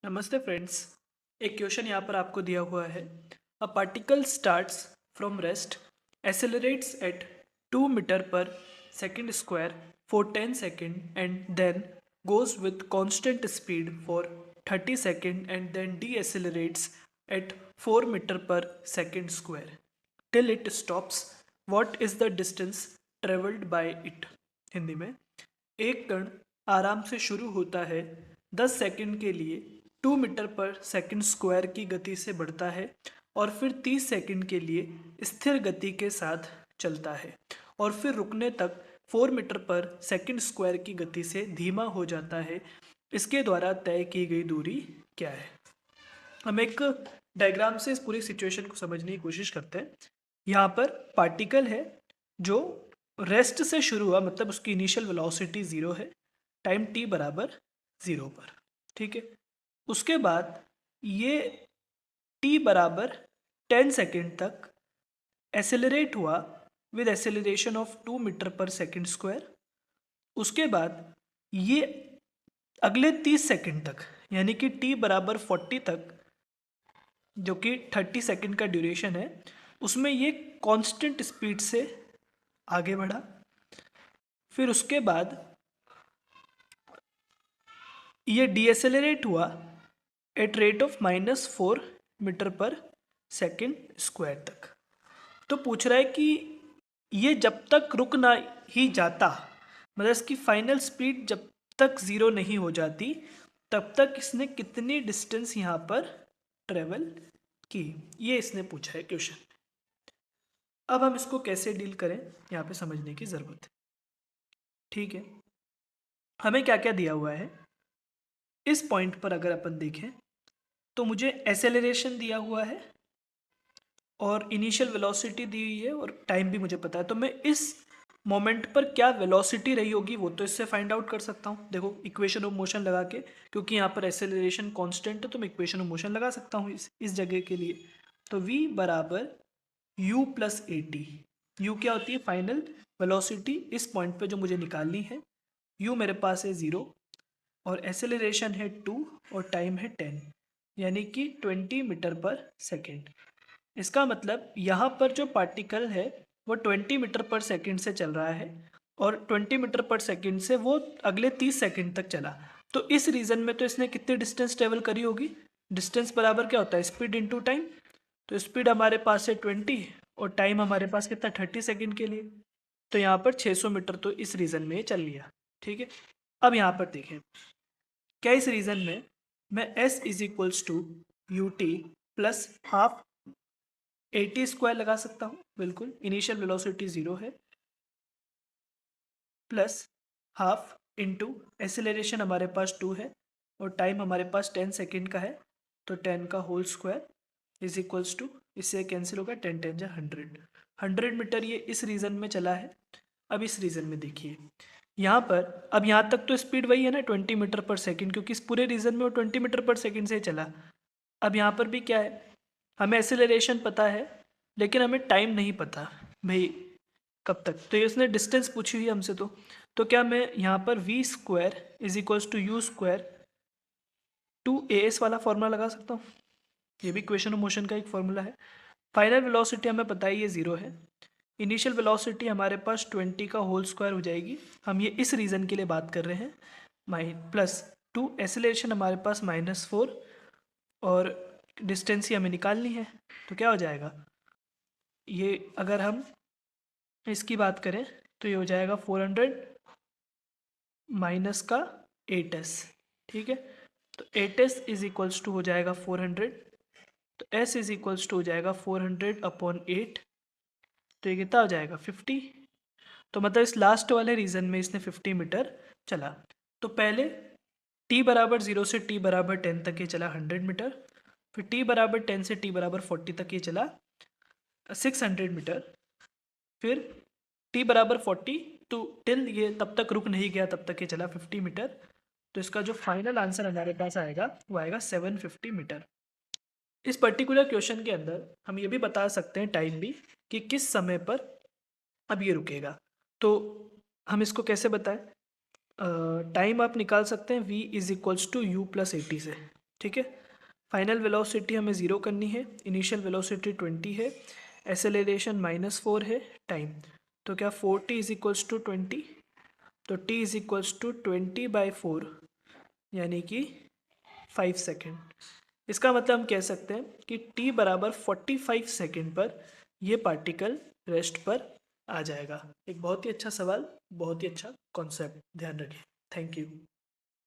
नमस्ते फ्रेंड्स। एक क्वेश्चन यहाँ पर आपको दिया हुआ है। A particle starts from rest, accelerates at 2 metre per second square for 10 second and then goes with constant speed for 30 second and then decelerates at 4 metre per second square till it stops. What is the distance travelled by it. Hindi में, एक कण आराम से शुरू होता है, 10 second के लिए 2 मीटर पर सेकंड स्क्वायर की गति से बढ़ता है और फिर 30 सेकंड के लिए स्थिर गति के साथ चलता है और फिर रुकने तक 4 मीटर पर सेकंड स्क्वायर की गति से धीमा हो जाता है। इसके द्वारा तय की गई दूरी क्या है। हम एक डायग्राम से इस पूरी सिचुएशन को समझने की कोशिश करते हैं। यहाँ पर पार्टिकल है जो रेस्ट से शुरू हुआ, मतलब उसकी इनिशियल वेलोसिटी 0 है, टाइम t बराबर 0 पर। ठीक है, उसके बाद ये t बराबर 10 सेकेंड तक एसेलरेट हुआ विद एसेलरेशन ऑफ 2 मीटर पर सेकेंड स्क्वायर। उसके बाद ये अगले 30 सेकेंड तक, यानी कि t बराबर 40 तक, जो कि 30 सेकेंड का ड्यूरेशन है, उसमें ये कांस्टेंट स्पीड से आगे बढ़ा। फिर उसके बाद ये डीएसेलरेट हुआ एट रेट ऑफ -4 मीटर पर सेकेंड स्क्वायर तक। तो पूछ रहा है कि ये जब तक रुक ना ही जाता, मतलब इसकी फाइनल स्पीड जब तक 0 नहीं हो जाती, तब तक इसने कितनी डिस्टेंस यहाँ पर ट्रेवल की, ये इसने पूछा है क्वेश्चन। अब हम इसको कैसे डील करें, यहाँ पे समझने की ज़रूरत है। ठीक है, हमें क्या क्या दिया हुआ है। इस पॉइंट पर अगर अपन देखें तो मुझे एसेलरेशन दिया हुआ है और इनिशियल वेलोसिटी दी हुई है और टाइम भी मुझे पता है। तो मैं इस मोमेंट पर क्या वेलोसिटी रही होगी वो तो इससे फाइंड आउट कर सकता हूँ। देखो, इक्वेशन ऑफ मोशन लगा के, क्योंकि यहाँ पर एसेलरेशन कांस्टेंट है तो मैं इक्वेशन ऑफ मोशन लगा सकता हूँ इस जगह के लिए। तो v बराबर u plus A T. You क्या होती है? फाइनल वेलोसिटी इस पॉइंट पे जो मुझे निकालनी है। u मेरे पास है 0 और एसेलरेशन है 2 और टाइम है 10, यानी कि 20 मीटर पर सेकेंड। इसका मतलब यहाँ पर जो पार्टिकल है वो 20 मीटर पर सेकेंड से चल रहा है और 20 मीटर पर सेकेंड से वो अगले 30 सेकेंड तक चला। तो इस रीजन में तो इसने कितनी डिस्टेंस ट्रेवल करी होगी? डिस्टेंस बराबर क्या होता है? Speed into time. तो स्पीड हमारे पास है 20 और टाइम हमारे पास कितना? 30 सेकेंड के लिए। तो यहाँ पर 600 मीटर तो इस रीजन में चल लिया। ठीक है, अब यहाँ पर देखें, क्या इस रीजन में मैं s is equals to u t plus half a t square लगा सकता हूँ? बिल्कुल। इनिशियल वेलोसिटी 0 है, प्लस हाफ इंटू एसेलरेशन हमारे पास 2 है और टाइम हमारे पास 10 सेकेंड का है, तो 10 का whole square is equals to, इससे कैंसिल होगा, 10 10 जा 100। 100 मीटर ये इस रीजन में चला है। अब इस रीजन में देखिए, यहाँ पर अब यहाँ तक तो स्पीड वही है ना, 20 मीटर पर सेकेंड, क्योंकि इस पूरे रीजन में वो 20 मीटर पर सेकेंड से चला। अब यहाँ पर भी क्या है, हमें एसेलरेशन पता है लेकिन हमें टाइम नहीं पता भाई कब तक। तो ये उसने डिस्टेंस पूछी हुई हमसे। तो क्या मैं यहाँ पर v square is equals to u square two a s वाला फॉर्मूला लगा सकता हूँ? ये भी इक्वेशन ऑफ मोशन का एक फॉर्मूला है। फाइनल वेलोसिटी हमें पता है ये 0 है। इनिशियल वेलोसिटी हमारे पास 20 का होल स्क्वायर हो जाएगी। हम ये इस रीज़न के लिए बात कर रहे हैं। प्लस 2 एसेलरेशन हमारे पास -4 और डिस्टेंस ही हमें निकालनी है। तो क्या हो जाएगा, ये अगर हम इसकी बात करें तो ये हो जाएगा 400 माइनस का 8s। ठीक है, तो 8s इज इक्वल्स टू हो जाएगा 400, तो s इज इक्वल्स टू हो जाएगा 400 अपॉन 8। तो ये कितना हो जाएगा? 50। तो मतलब इस लास्ट वाले रीजन में इसने 50 मीटर चला। तो पहले t बराबर 0 से t बराबर 10 तक ये चला 100 मीटर, फिर t बराबर 10 से t बराबर 40 तक ये चला 600 मीटर, फिर t बराबर 40 टू टिल ये तब तक रुक नहीं गया, तब तक ये चला 50 मीटर। तो इसका जो फाइनल आंसर हमारे पास आएगा वो आएगा 750 मीटर। इस पर्टिकुलर क्वेश्चन के अंदर हम ये भी बता सकते हैं टाइम भी, कि किस समय पर अब ये रुकेगा। तो हम इसको कैसे बताएं? टाइम आप निकाल सकते हैं v is equals to u plus 80 से। ठीक है। फाइनल वेलोसिटी हमें 0 करनी है, इनिशियल वेलोसिटी 20 है, एसेलेरेशन -4 है, टाइम तो क्या 4t इज इक्वल्स टू 20, तो t इज इक्वल्स टू 20/4 यानी कि 5 सेकेंड। इसका मतलब हम कह सकते हैं कि t बराबर 45 सेकेंड पर ये पार्टिकल रेस्ट पर आ जाएगा। एक बहुत ही अच्छा सवाल, बहुत ही अच्छा कॉन्सेप्ट, ध्यान रखिए। Thank you.